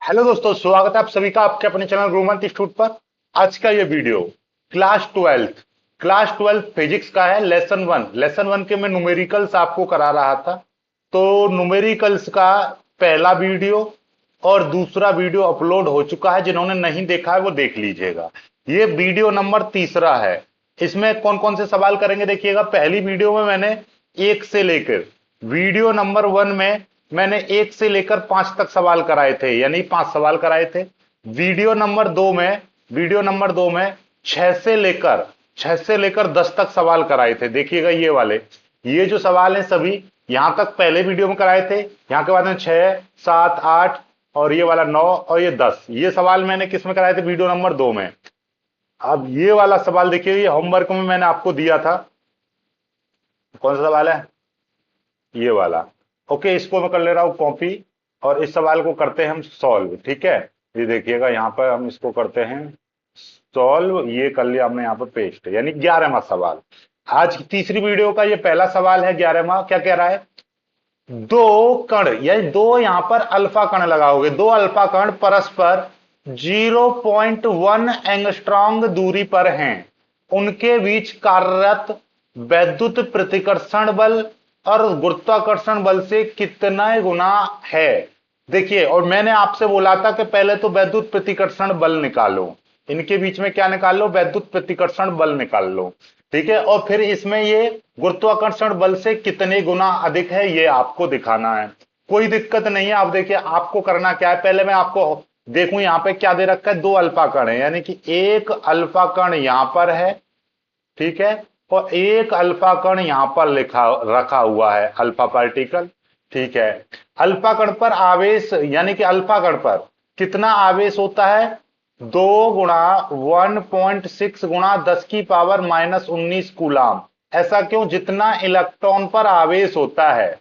Hello दोस्तों, स्वागत है आप सभी का आपके अपने चैनल गुरुमंत इंस्टीट्यूट पर। आज का ये वीडियो क्लास ट्वेल्थ फिजिक्स का है। लेसन वन के मैं न्यूमेरिकल्स आपको करा रहा था। तो न्यूमेरिकल्स का पहला वीडियो और दूसरा वीडियो अपलोड हो चुका है। जिन्होंने नहीं देखा है वो देख लीजिएगा। ये वीडियो नंबर तीसरा है। इसमें कौन कौन से सवाल करेंगे देखिएगा। पहली वीडियो में मैंने एक से लेकर वीडियो नंबर वन में मैंने एक से लेकर पांच तक सवाल कराए थे, यानी पांच सवाल कराए थे। वीडियो नंबर दो में छह से लेकर 10 तक सवाल कराए थे। देखिएगा ये वाले, ये जो सवाल हैं सभी यहां तक पहले वीडियो में कराए थे। यहां के बाद में 6, 7, 8 और ये वाला 9 और ये 10, ये सवाल मैंने किस में कराए थे? वीडियो नंबर दो में। अब ये वाला सवाल देखिए, ये होमवर्क में मैंने आपको दिया था। कौन सा सवाल है? ये वाला। ओके, इसको मैं कर ले रहा हूं कॉपी और इस सवाल को करते हैं हम सॉल्व। ठीक है, ये देखिएगा यहां पर हम इसको करते हैं सॉल्व। ये कर लिया हमने यहाँ पर पेस्ट, यानी 11वां सवाल। आज की तीसरी वीडियो का ये पहला सवाल है 11वां। क्या कह रहा है? दो कण, यानी दो यहां पर अल्फा कण लगाओगे। दो अल्फा कण परस्पर 0.1 एंगस्ट्रॉन्ग दूरी पर हैं। उनके बीच कार्यरत वैद्युत प्रतिकर्षण बल और गुरुत्वाकर्षण बल से कितना गुना है? देखिए, और मैंने आपसे बोला था कि पहले तो वैद्युत प्रतिकर्षण बल निकालो। इनके बीच में क्या निकाल लो? वैद्युत प्रतिकर्षण बल निकाल लो। ठीक है, और फिर इसमें ये गुरुत्वाकर्षण बल से कितने गुना अधिक है ये आपको दिखाना है। कोई दिक्कत नहीं है। आप देखिए, आपको करना क्या है, पहले मैं आपको देखूं यहां पे क्या दे रखा है। दो अल्फा कण है, यानी कि एक अल्फा कण यहां पर है। ठीक है, और एक अल्फा कण यहां पर लिखा रखा हुआ है, अल्फा पार्टिकल। ठीक है, अल्फा कण पर आवेश, यानी कि अल्फा कण पर कितना आवेश होता है? 2 × 1.6 × 10⁻⁻19 कूलाम। ऐसा क्यों? जितना इलेक्ट्रॉन पर आवेश होता है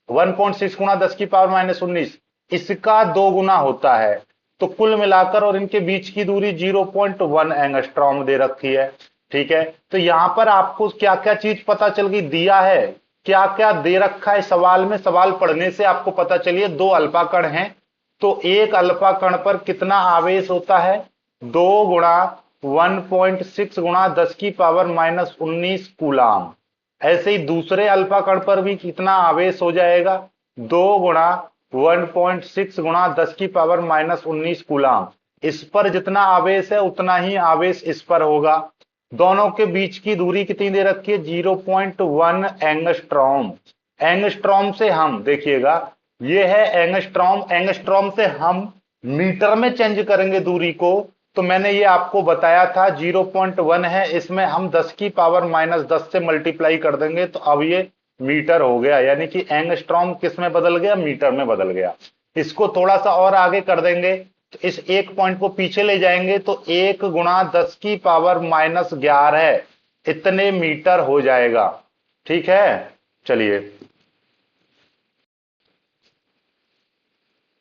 1.6 × 10⁻⁻19, इसका दो गुना होता है। तो कुल मिलाकर और इनके बीच की दूरी 0.1 एंगस्ट्रॉम दे रखी है। ठीक है, तो यहां पर आपको क्या क्या चीज पता चल गई, दिया है क्या क्या दे रखा है सवाल में। सवाल पढ़ने से आपको पता चलिए, दो अल्फा कण हैं तो एक अल्फा कण पर कितना आवेश होता है? 2 × 1.6 × 10⁻⁻19 कूलाम। ऐसे ही दूसरे अल्फा कण पर भी कितना आवेश हो जाएगा? 2 × 1.6 × 10⁻⁻19 कूलाम। इस पर जितना आवेश है उतना ही आवेश इस पर होगा। दोनों के बीच की दूरी कितनी दे रखी है? 0.1 एंगस्ट्रॉम। एंगस्ट्रॉम से हम देखिएगा, ये है एंगस्ट्रॉम। एंगस्ट्रॉम से हम मीटर में चेंज करेंगे दूरी को। तो मैंने ये आपको बताया था 0.1 है, इसमें हम 10⁻⁻10 से मल्टीप्लाई कर देंगे तो अब ये मीटर हो गया। यानी कि एंगस्ट्रॉम किस में बदल गया? मीटर में बदल गया। इसको थोड़ा सा और आगे कर देंगे तो इस एक पॉइंट को पीछे ले जाएंगे तो 1 × 10⁻⁻11 इतने मीटर हो जाएगा। ठीक है, चलिए।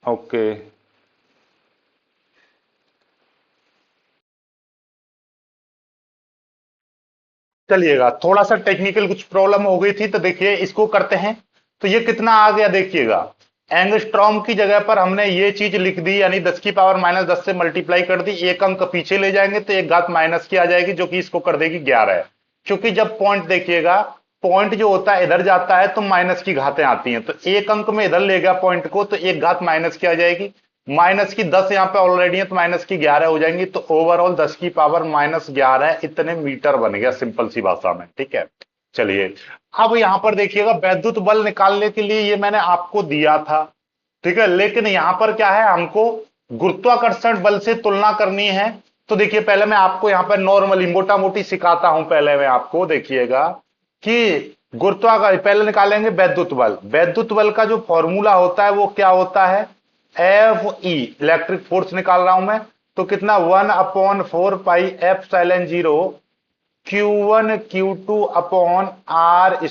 ओके, चलिएगा। थोड़ा सा टेक्निकल कुछ प्रॉब्लम हो गई थी तो देखिए इसको करते हैं। तो ये कितना आ गया देखिएगा। एंगस्ट्रॉम की जगह पर हमने ये चीज लिख दी, यानी 10⁻⁻10 से मल्टीप्लाई कर दी। एक अंक पीछे ले जाएंगे तो एक घात माइनस की आ जाएगी, जो कि इसको कर देगी 11। क्योंकि जब पॉइंट देखिएगा, पॉइंट जो होता है इधर जाता है तो माइनस की घातें आती हैं। तो एक अंक में इधर ले गया पॉइंट को तो एक घात माइनस की आ जाएगी। माइनस की 10 यहां पे ऑलरेडी है तो माइनस की 11 हो जाएंगी। तो ओवरऑल 10⁻⁻11 इतने मीटर बन गया, सिंपल सी भाषा में। ठीक है, चलिए। अब यहां पर देखिएगा, वैद्युत बल निकालने के लिए ये मैंने आपको दिया था। ठीक है, लेकिन यहां पर क्या है, हमको गुरुत्वाकर्षण बल से तुलना करनी है। तो देखिए, पहले मैं आपको यहां पर नॉर्मली मोटा मोटी सिखाता हूं। पहले मैं आपको देखिएगा कि गुरुत्वाकर्षण पहले निकालेंगे वैद्युत बल। वैद्युत बल का जो फॉर्मूला होता है वो क्या होता है? एफ ई, इलेक्ट्रिक फोर्स निकाल रहा हूं मैं। तो कितना? 1/4 पाई एप्सिलॉन 0 Q1 Q2/R²।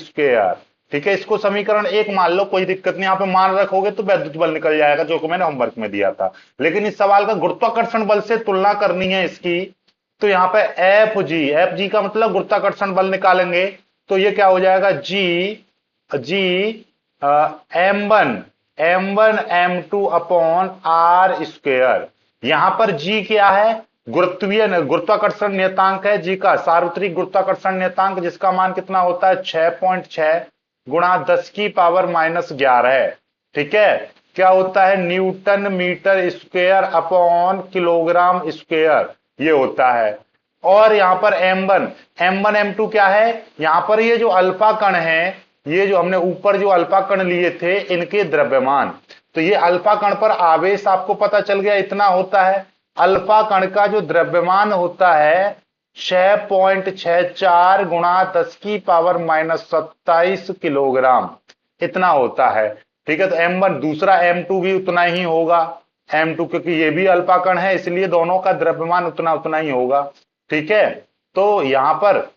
ठीक है, इसको समीकरण एक मान लो, कोई दिक्कत नहीं। यहां पे मान रखोगे तो वैद्युत बल निकल जाएगा, जो कि मैंने होमवर्क में दिया था। लेकिन इस सवाल का गुरुत्वाकर्षण बल से तुलना करनी है इसकी। तो यहां पे एफ जी का मतलब गुरुत्वाकर्षण बल निकालेंगे। तो ये क्या हो जाएगा? G G M1 m1 m2 upon R square. यहां पर जी क्या है, गुरुत्वाकर्षण नियतांक है जी का, सार्वत्रिक गुरुत्वाकर्षण नियतांक, जिसका मान कितना होता है 6.6 गुणा 10 की पावर -11 है। ठीक है, क्या होता है newton metre square upon kilogram square, ये होता है। और यहां पर m1 m2 क्या है, यहां पर ये जो अल्फा कण है, ये जो हमने ऊपर जो अल्फा कण लिए थे इनके द्रव्यमान, तो ये अल्फा कण पर आवेश आपको पता चल गया इतना होता है। अल्फा कण का जो द्रव्यमान होता है 6.64 गुणा 10 की पावर -27 किलोग्राम, इतना होता है। ठीक है, तो m1 दूसरा m2 भी उतना ही होगा, m2 क्योंकि ये भी अल्फा कण है इसलिए दोनों का द्रव्यमान उतना उतना ही होगा। ठीक है, तो यहां पर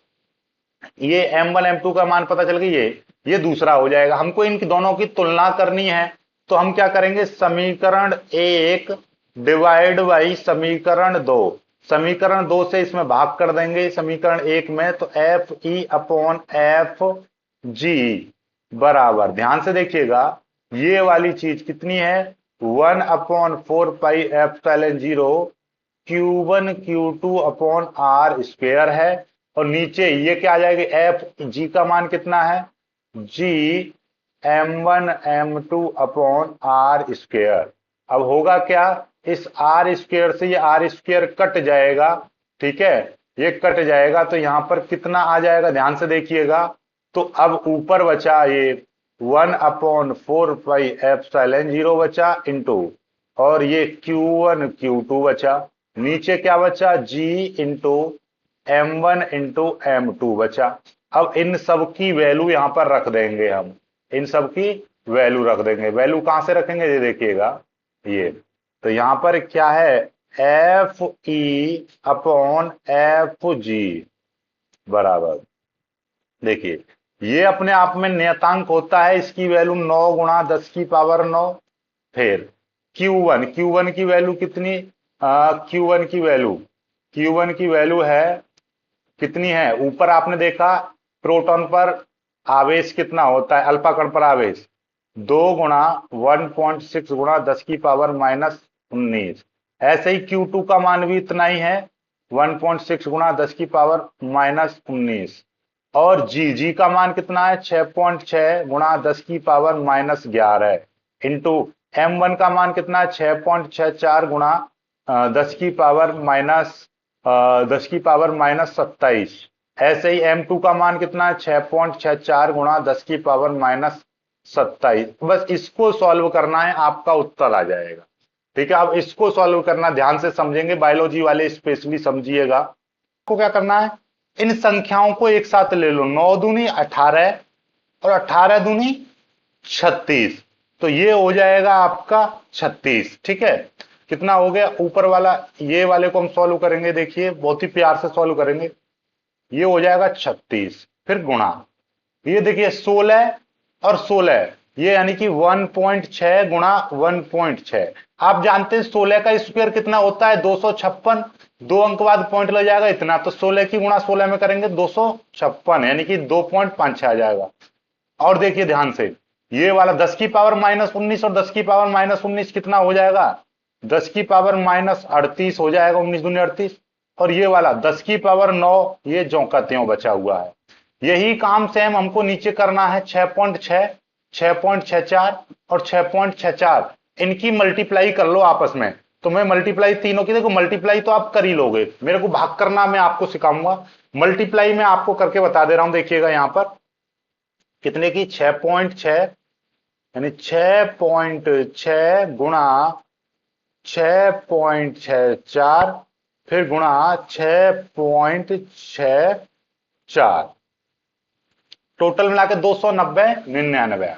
ये m1 m2 का मान पता चल गया, ये दूसरा हो जाएगा। हमको इन दोनों की तुलना करनी है, तो हम क्या करेंगे, समीकरण 1 डिवाइड बाई समीकरण 2, समीकरण 2 से इसमें भाग कर देंगे समीकरण 1 में, तो F E upon F G बराबर, ध्यान से देखिएगा, ये वाली चीज कितनी है 1/4 pi epsilon 0 Q1 Q2 upon R square है। और नीचे ये क्या आ जाएगी, एफ जी का मान कितना है, जी m1 m2 upon R square. अब होगा क्या, इस आर स्क्वायर से ये आर स्क्वायर कट जाएगा। ठीक है, ये कट जाएगा तो यहां पर कितना आ जाएगा, ध्यान से देखिएगा, तो अब ऊपर बचा ये 1/4 पाई एप्सिलॉन 0 बचा इंटू, और ये Q1 Q2 बचा, नीचे क्या बचा G into m1 into m2 बचा। अब इन सब की वैल्यू यहां पर रख देंगे हम, इन सब की वैल्यू रख देंगे। वैल्यू कहां से रखेंगे, ये देखिएगा, ये तो यहां पर क्या है F E upon F G बराबर, देखिए ये अपने आप में नियतांक होता है, इसकी वैल्यू 9 गुणा 10 की पावर 9। फिर Q1 की वैल्यू कितनी, Q1 की वैल्यू, Q1 की वैल्यू है कितनी है, ऊपर आपने देखा प्रोटॉन पर आवेश कितना होता है, अल्फा कण पर आवेश 2 गुणा 1.6 गुणा 10 की पावर -19। ऐसे ही Q2 का मान भी इतना ही है 1.6 गुणा 10 की पावर -19। और जी का मान कितना है 6.6 गुणा 10 की पावर -11 इंटू m1 का मान कितना है 6.64 गुणा 10 की पावर -27। ऐसे ही m2 का मान कितना है 6.64 गुणा 10 की पावर -27। बस इसको सॉल्व करना है, आपका उत्तर आ जाएगा। ठीक है, अब इसको सॉल्व करना, ध्यान से समझेंगे, बायोलॉजी वाले स्पेशली समझिएगा। आपको क्या करना है, इन संख्याओं को एक साथ ले लो, 9 दूनी 18 और 18 दूनी 36, तो ये हो जाएगा आपका 36। ठीक है, कितना हो गया, ऊपर वाला ये वाले को हम सॉल्व करेंगे, देखिए बहुत ही प्यार से सॉल्व करेंगे, ये हो जाएगा 36, फिर गुणा, ये देखिए 16 और 16, ये यानी कि 1.6 गुणा 1.6। आप जानते हैं 16 का स्क्वायर कितना होता है 256, 2 अंक बाद पॉइंट लग जाएगा इतना, तो 16 की गुणा 16 में करेंगे 256, यानी कि 2.5 आ जाएगा। और देखिए ध्यान से, ये वाला 10 की पावर -19 और 10 की पावर -19 कितना हो जाएगा, 10 की पावर -38 हो जाएगा, 19 दूनी 38। और ये वाला 10 की पावर 9, ये ज्यों का त्यों बचा हुआ है। यही काम सेम हमको नीचे करना है 6.6, 6.64 और 6.64, इनकी मल्टीप्लाई कर लो आपस में। तो मैं मल्टीप्लाई तीनों की, देखो मल्टीप्लाई तो आप कर ही लोगे, मेरे को भाग करना मैं आपको सिखाऊंगा, मल्टीप्लाई मैं आपको करके बता दे रहा हूं। देखिएगा यहां पर कितने की 6.6, यानी 6.6 गुणा 6.64, फिर गुणा 6.64, टोटल मिला के 290 99 आ गया,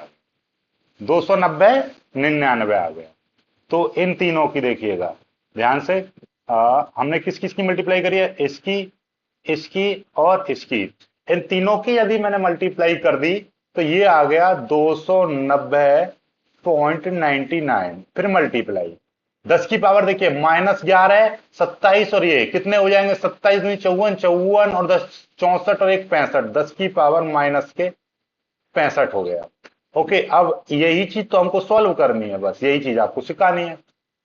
290 99 आ गया। तो इन तीनों की देखिएगा ध्यान से, हमने किस किस की मल्टीप्लाई करी है, इसकी, इसकी और इसकी, इन तीनों की यदि मैंने मल्टीप्लाई कर दी तो ये आ गया 290.99, फिर मल्टीप्लाई 10 की पावर देखिए -11 27, और ये कितने हो जाएंगे 27 दूनी 54, 54 और 10 64 और 1 65, 10 की पावर -65 हो गया। ओके, अब यही चीज तो हमको सॉल्व करनी है, बस यही चीज आपको सिखानी है।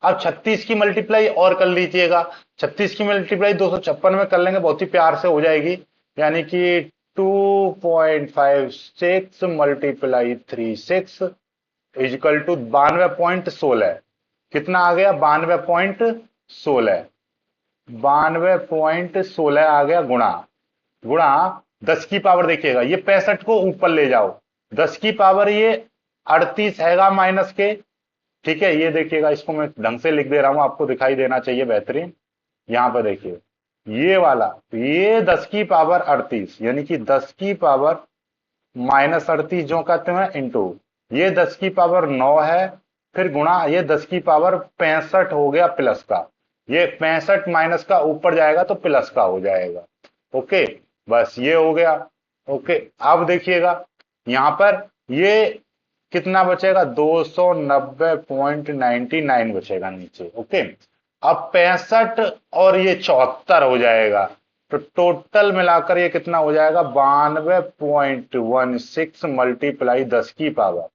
अब 36 की मल्टीप्लाई और कर लीजिएगा। 36 की मल्टीप्लाई 256 में कर लेंगे, बहुत ही प्यार से हो जाएगी। यानी कि 2.56 मल्टीप्लाई 36 इजिकल टू 92.16। कितना आ गया? 92.16। 92.16 आ गया, गुणा गुणा 10 की पावर, देखिएगा ये 65 को ऊपर ले जाओ, 10 की पावर ये 38 हैगा माइनस के। ठीक है, ये देखिएगा, इसको मैं ढंग से लिख दे रहा हूं, आपको दिखाई देना चाहिए बेहतरीन। यहां पर देखिए, ये वाला, ये 10 की पावर 38, यानी कि 10 की पावर माइनस 38 जो कहते हैं, इंटू ये 10 की पावर 9 है, फिर गुणा ये 10 की पावर 65 हो गया प्लस का। ये 65 माइनस का ऊपर जाएगा तो प्लस का हो जाएगा। ओके, बस ये हो गया। ओके, अब देखिएगा यहां पर ये कितना बचेगा? 290.99 बचेगा नीचे। ओके, अब 65 और ये 74 हो जाएगा, तो टोटल मिलाकर ये कितना हो जाएगा? 92.16 मल्टीप्लाई 10 की पावर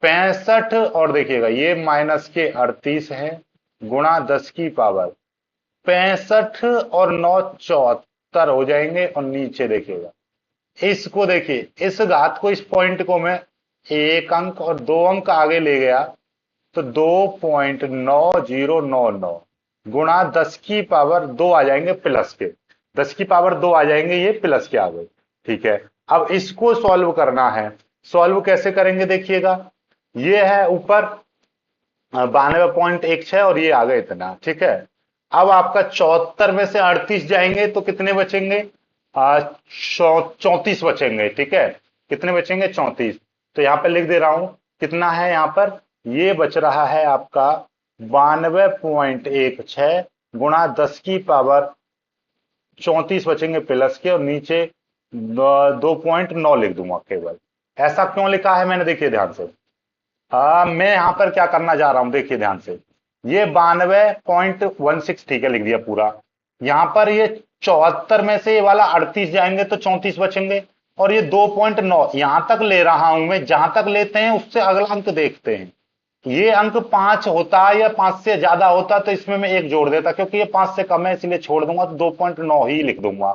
65, और देखिएगा ये माइनस के 38 है, गुणा 10 की पावर 65 और 9 74 हो जाएंगे, और नीचे देखिएगा इसको, देखिए इस घात को, इस पॉइंट को मैं एक अंक और दो अंक आगे ले गया, तो 2.9099 गुणा 10 की पावर 2 आ जाएंगे प्लस के, 10 की पावर 2 आ जाएंगे, ये प्लस के आ गए। ठीक है, अब इसको सॉल्व करना है। सॉल्व कैसे करेंगे? देखिएगा, ये है ऊपर 92.16 और ये आ गए इतना। ठीक है, अब आपका 74 में से 38 जाएंगे तो कितने बचेंगे? 34 बचेंगे। ठीक है, कितने बचेंगे? 34। तो यहां पर लिख दे रहा हूं, कितना है यहां पर? ये बच रहा है आपका 92.16 गुणा 10 की पावर 34 बचेंगे प्लस के, और नीचे 2.9 लिख दूंगा केवल। ऐसा क्यों लिखा है मैंने? देखिए ध्यान से, मैं यहां पर क्या करना जा रहा हूं, देखिए ध्यान से। ये 92.16, ठीक है, लिख दिया पूरा। यहां पर ये 74 में से ये वाला 38 जाएंगे तो 34 बचेंगे, और ये 2.9 यहां तक ले रहा हूं मैं, जहां तक लेते हैं उससे अगला अंक देखते हैं। ये अंक 5 होता या 5 से ज्यादा होता तो इसमें मैं एक जोड़ देता, क्योंकि ये 5 से कम है इसलिए छोड़ दूंगा, तो 2.9 ही लिख दूंगा।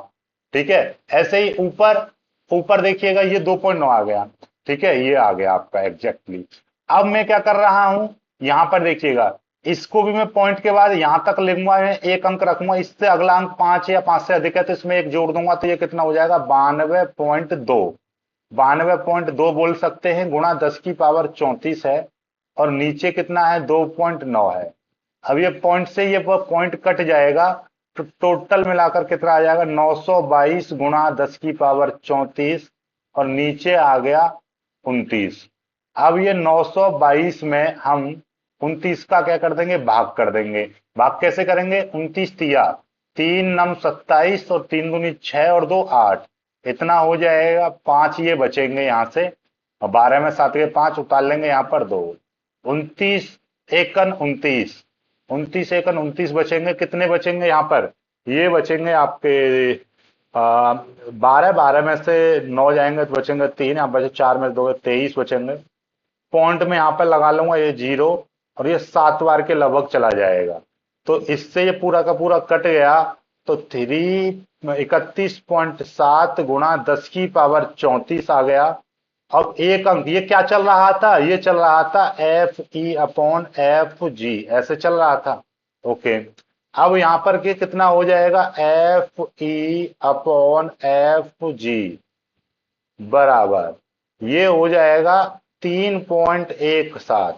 ठीक है, ऐसे ही ऊपर, ऊपर देखिएगा ये 2.9 आ गया। ठीक है, ये आ गया आपका एग्जैक्टली। अब मैं क्या कर रहा हूं, यहां पर देखिएगा, इसको भी मैं पॉइंट के बाद यहां तक लिखूंगा, मैं एक अंक रखूंगा, इससे अगला अंक 5 या 5 से अधिक है तो इसमें एक जोड़ दूंगा, तो ये कितना हो जाएगा? 92.2। 92.2 बोल सकते हैं, गुणा 10 की पावर 34 है, और नीचे कितना है? 2.9 है। अब ये पॉइंट से ये पॉइंट कट जाएगा, तो टोटल मिलाकर कितना आ जाएगा? 922 गुणा 10 की पावर 34, और नीचे आ गया 29। अब ये 922 में हम 29 का क्या कर देंगे? भाग कर देंगे। भाग कैसे करेंगे? 29 तिया 3 नम 27, और 3 दूनी 6 और 2 8, इतना हो जाएगा। 5 ये बचेंगे यहां से, और 12 में 7 के 5 उतार लेंगे, यहां पर 2। 29 एकन 29, 29 एकन 29 बचेंगे। कितने बचेंगे यहां पर? ये बचेंगे आपके 12, 12 में से 9 जाएंगे तो बचेंगे 3, यहाँ बचे 4 में 2 23 बचेंगे। पॉइंट में यहां पर लगा लूंगा ये 0, और ये 7 बार के लगभग चला जाएगा, तो इससे ये पूरा का पूरा कट गया। तो 31.7 गुणा 10 की पावर 34 आ गया। अब एक अंक, ये क्या चल रहा था? ये चल रहा था F E upon F G, ऐसे चल रहा था। ओके, अब यहां पर के कितना हो जाएगा? F E upon F G बराबर, ये हो जाएगा 3.17।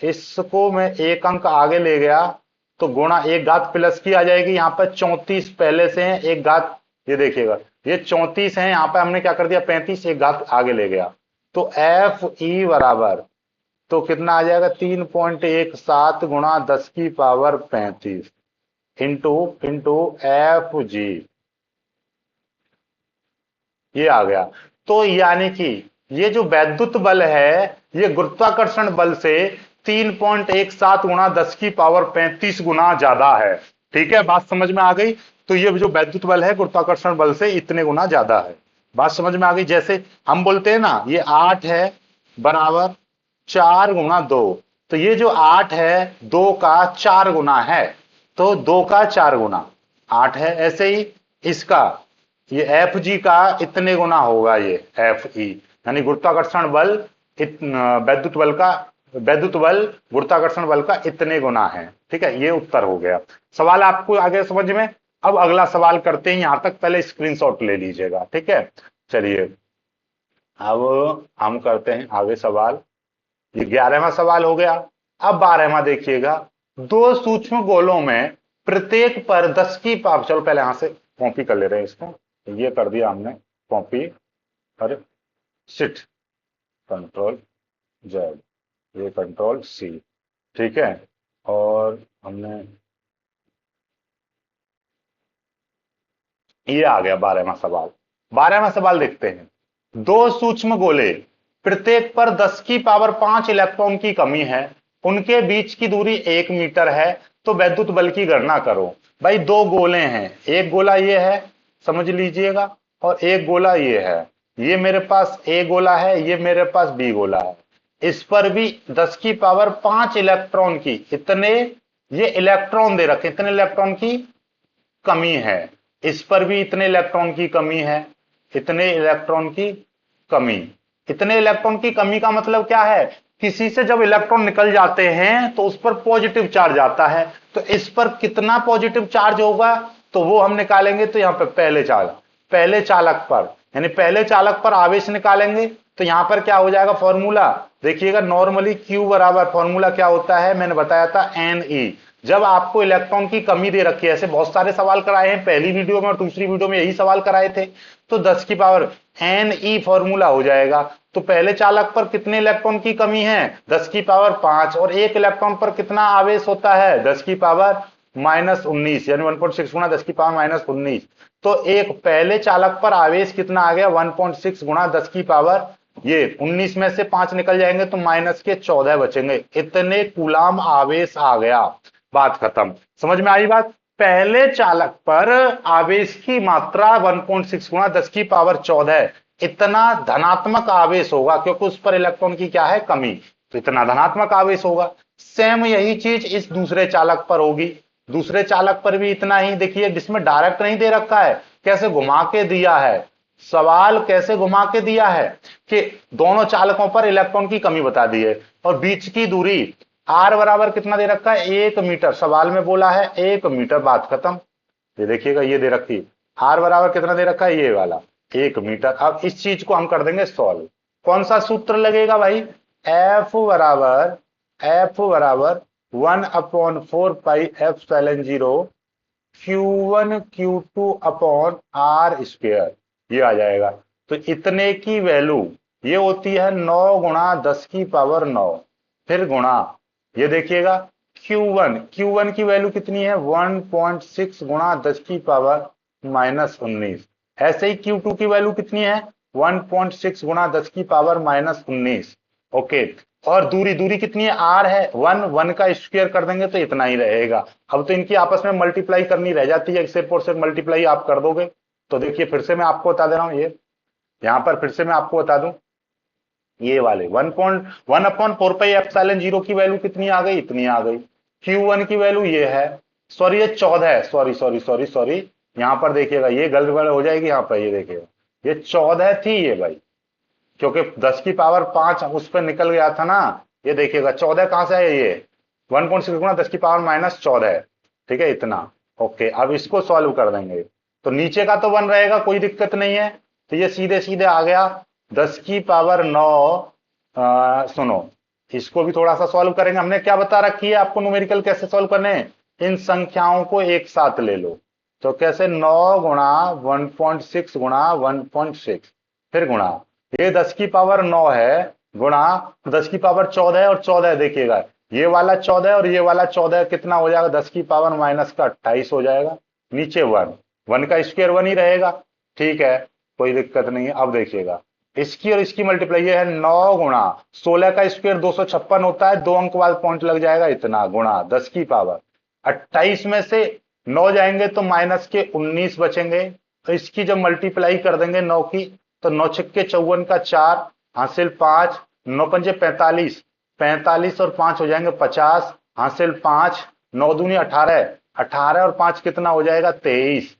इसको मैं एक अंक आगे ले गया, तो गुणा एक घात प्लस की आ जाएगी, यहां पर 34 पहले से है, एक घात, ये देखिएगा ये 34 है, यहां पर हमने क्या कर दिया? 35, एक घात आगे ले गया, तो एफ ई बराबर, तो कितना आ जाएगा? 3.17 गुणा 10 की power 35 into into F G, ये आ गया। तो यानी कि ये जो वैद्युत बल है, ये गुरुत्वाकर्षण बल से 3.17 गुणा 10 की पावर 35 गुना ज्यादा है। ठीक है, बात समझ में आ गई? तो ये जो वैद्युत बल है गुरुत्वाकर्षण बल से इतने गुना ज्यादा है। बात समझ में आ गई? जैसे हम बोलते हैं ना, ये 8 है, बराबर 4 गुणा 2। तो ये जो 8 है 2 का 4 गुना है, तो 2 का 4 गुना 8 है। ऐसे ही इसका ये एफ जी का इतने गुना होगा, ये एफ ई यानी गुरुत्वाकर्षण बल वैद्युत बल का, वैद्युत बल गुरुत्वाकर्षण बल का इतने गुना है। ठीक है, ये उत्तर हो गया। सवाल आपको आगे समझ में। अब अगला सवाल करते हैं, यहां तक पहले स्क्रीनशॉट ले लीजिएगा। ठीक है, चलिए अब हम करते हैं आगे सवाल। ये 11वां सवाल हो गया। अब 12वां देखिएगा। दो सूक्ष्म गोलों में प्रत्येक पर 10 की पावर, चलो पहले यहां से कॉपी कर ले रहे हैं इसको। ये कर दिया हमने कॉपी, और शिट, कंट्रोल जेड, ये कंट्रोल सी। ठीक है, और हमने ये आ गया 12वां सवाल। 12वां सवाल देखते हैं। दो सूक्ष्म गोले, प्रत्येक पर 10 की पावर 5 इलेक्ट्रॉन की कमी है, उनके बीच की दूरी 1 मीटर है, तो वैद्युत बल की गणना करो। भाई दो गोले हैं, एक गोला ये है, समझ लीजिएगा, और एक गोला ये है। ये मेरे पास ए गोला है, ये मेरे पास बी गोला है। इस पर भी 10 की पावर 5 इलेक्ट्रॉन की, इतने ये इलेक्ट्रॉन दे रखे, इतने इलेक्ट्रॉन की कमी है। इस पर भी इतने इलेक्ट्रॉन की कमी है, इतने इलेक्ट्रॉन की कमी। इतने इलेक्ट्रॉन की कमी का मतलब क्या है? किसी से जब इलेक्ट्रॉन निकल जाते हैं तो उस पर पॉजिटिव चार्ज आता है, तो इस पर कितना पॉजिटिव चार्ज होगा, तो वो हम निकालेंगे। तो यहां पर पहले चालक पर, यानी पहले चालक पर आवेश निकालेंगे। तो यहां पर क्या हो जाएगा फॉर्मूला देखिएगा। नॉर्मली क्यू बराबर फॉर्मूला क्या होता है, मैंने बताया था एन ई। जब आपको इलेक्ट्रॉन की कमी दे रखी है, ऐसे बहुत सारे सवाल कराए हैं, पहली वीडियो में और दूसरी वीडियो में यही सवाल कराए थे। तो 10 की पावर एन ई फॉर्मूला हो जाएगा। तो पहले चालक पर कितने इलेक्ट्रॉन की कमी है, 10 की पावर 5, और एक इलेक्ट्रॉन पर कितना आवेश होता है, 10 की पावर -19, यानी 1.6 गुणा 10 की पावर -19। तो एक पहले चालक पर आवेश कितना आ गया, 1.6 गुणा 10 की पावर, ये 19 में से 5 निकल जाएंगे तो माइनस के 14 बचेंगे। इतने कूलाम आवेश आ गया, बात खत्म। समझ में आई बात? पहले चालक पर आवेश की मात्रा 1.6 गुणा 10 की पावर 14, इतना धनात्मक आवेश होगा, क्योंकि उस पर इलेक्ट्रॉन की क्या है, कमी, तो इतना धनात्मक आवेश होगा। सेम यही चीज इस दूसरे चालक पर होगी। दूसरे चालक पर भी इतना ही, देखिए जिसमें डायरेक्ट नहीं दे रखा है, कैसे घुमा के दिया है, सवाल कैसे घुमा के दिया है कि दोनों चालकों पर इलेक्ट्रॉन की कमी बता दी है, और बीच की दूरी आर बराबर कितना दे रखा है, 1 मीटर। सवाल में बोला है 1 मीटर, बात खत्म। ये देखिएगा, ये दे रखी आर बराबर कितना दे रखा है, ये वाला 1 मीटर। अब इस चीज को हम कर देंगे सॉल्व। कौन सा सूत्र लगेगा भाई, एफ बराबर 1/4 pi epsilon 0 Q1 Q2 upon R square, ये आ जाएगा। तो इतने की वैल्यू ये होती है 9 गुणा 10 की पावर 9, फिर गुणा, ये देखिएगा Q1 की वैल्यू कितनी है, 1.6 गुणा 10 की पावर -19। ऐसे ही Q2 की वैल्यू कितनी है, 1.6 गुणा 10 की पावर -19। ओके, और दूरी दूरी कितनी है, आर है 1 का स्क्वायर कर देंगे तो इतना ही रहेगा। अब तो इनकी आपस में मल्टीप्लाई करनी रह जाती है, सिर्फ और सिर्फ मल्टीप्लाई आप कर दोगे। तो देखिए फिर से मैं आपको बता दे रहा हूं, ये यहां पर फिर से मैं आपको बता दूं, ये वाले 1/4 पाई एप्सिलॉन 0 की वैल्यू कितनी आ गई, इतनी आ गई। Q1 की वैल्यू ये है, सॉरी ये 14 है, सॉरी सॉरी सॉरी सॉरी, यहां पर देखिएगा ये गड़बड़ हो जाएगी, यहां पर ये देखिएगा ये 14 थी ये भाई, क्योंकि 10 की पावर 5 उस पर निकल गया था ना। ये देखिएगा 14 कहां से है, ये 1.6 गुणा 10 की पावर -14। ठीक है, इतना। ओके, अब इसको सॉल्व कर देंगे। तो नीचे का तो 1 रहेगा, कोई दिक्कत नहीं है। तो ये सीधे सीधे आ गया 10 की पावर 9। सुनो, इसको भी थोड़ा सा सॉल्व करेंगे। हमने क्या बता रखी है आपको, न्यूमेरिकल कैसे सॉल्व करने हैं, इन संख्याओं को एक साथ ले लो। तो कैसे, 9 गुणा 1.6 गुणा 1.6, फिर गुणा, ये 10 की पावर 9 है, गुणा 10 की पावर 14 है, और 14 देखिएगा ये वाला 14 और ये वाला 14 कितना हो जाएगा, 10 की पावर माइनस का 28 हो जाएगा। नीचे 1 का स्क्वायर 1 ही रहेगा। ठीक है, कोई दिक्कत नहीं है। अब देखिएगा इसकी और इसकी मल्टीप्लाई, ये है 9 गुणा 16 का स्क्वायर 256 होता है, 2 अंक बाद पॉइंट लग जाएगा, इतना गुणा 10 की पावर 28 में से 9 जाएंगे तो माइनस के 19 बचेंगे। तो इसकी जब मल्टीप्लाई कर देंगे 9 की, तो 9 छक्के 54 का 4 हासिल 5, 9 पंजे 45, 45 और 5 हो जाएंगे 50, हासिल 5, 9 दूनी 18, 18 और 5 कितना हो जाएगा 23,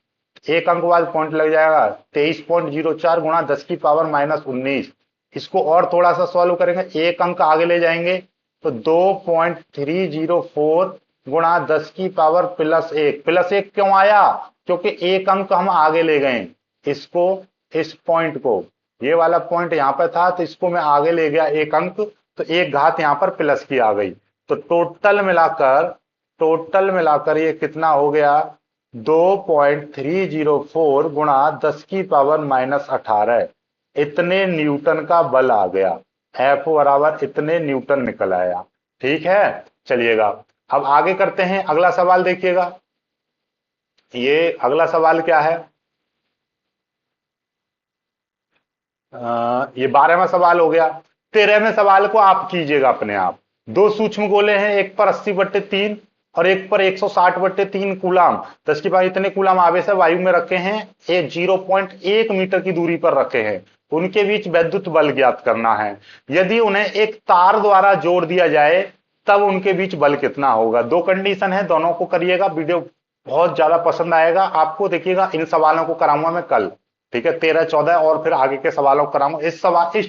एक अंक बाद पॉइंट लग जाएगा 23.04 गुणा 10 की पावर माइनस 19। इसको और थोड़ा सा सॉल्व करेंगे, एक अंक आगे ले जाएंगे तो 2.304 गुणा 10 की पावर प्लस एक क्यों आया, क्योंकि एक अंक हम आगे ले गए इसको, इस पॉइंट को, ये वाला पॉइंट यहां पर था तो इसको मैं आगे ले गया एक अंक, तो एक घात यहां पर प्लस की आ गई। तो टोटल मिलाकर ये कितना हो गया 2.304 गुणा 10 की पावर माइनस 18, इतने न्यूटन का बल आ गया। एफ बराबर इतने न्यूटन निकल आया। ठीक है, चलिएगा अब आगे करते हैं, अगला सवाल देखिएगा। ये अगला सवाल क्या है, ये 12वां सवाल हो गया। 13वें सवाल को आप कीजिएगा अपने आप। दो सूक्ष्म गोले हैं, एक पर 80/3 और एक पर 160/3 कूलाम, 10 की पावर इतने कूलाम आवेश वायु में रखे हैं, एक 0.1 मीटर की दूरी पर रखे हैं, उनके बीच वैद्युत बल ज्ञात करना है। यदि उन्हें एक तार द्वारा जोड़ दिया जाए तब उनके बीच बल कितना होगा। दो कंडीशन है, दोनों को करिएगा, वीडियो बहुत ज्यादा पसंद आएगा आपको। देखिएगा इन सवालों को कराऊंगा मैं कल, ठीक है, 13 14 और फिर आगे के सवालों को कराऊंगा। इस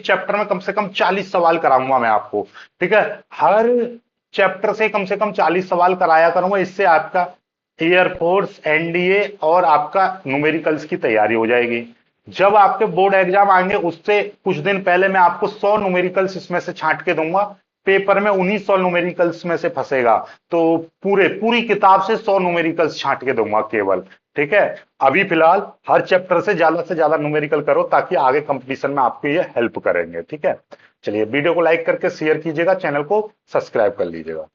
चैप्टर में कम से कम 40 सवाल कराऊंगा मैं आपको, ठीक है, हर चैप्टर से कम 40 सवाल कराया करूंगा। इससे आपका एयरफोर्स, एनडीए और आपका न्यूमेरिकल्स की तैयारी हो जाएगी। जब आपके बोर्ड एग्जाम आएंगे उससे कुछ दिन पहले मैं आपको 100 न्यूमेरिकल्स इसमें से छांट के दूंगा, पेपर में 1900 न्यूमेरिकल्स में से फंसेगा, तो पूरी किताब से 100 न्यूमेरिकल्स छांट के दूंगा केवल। ठीक है, अभी फिलहाल हर चैप्टर से ज्यादा न्यूमेरिकल करो ताकि आगे कंपटीशन में आपको ये हेल्प करेंगे। ठीक है, चलिए वीडियो को लाइक करके शेयर कीजिएगा, चैनल को सब्सक्राइब कर लीजिएगा।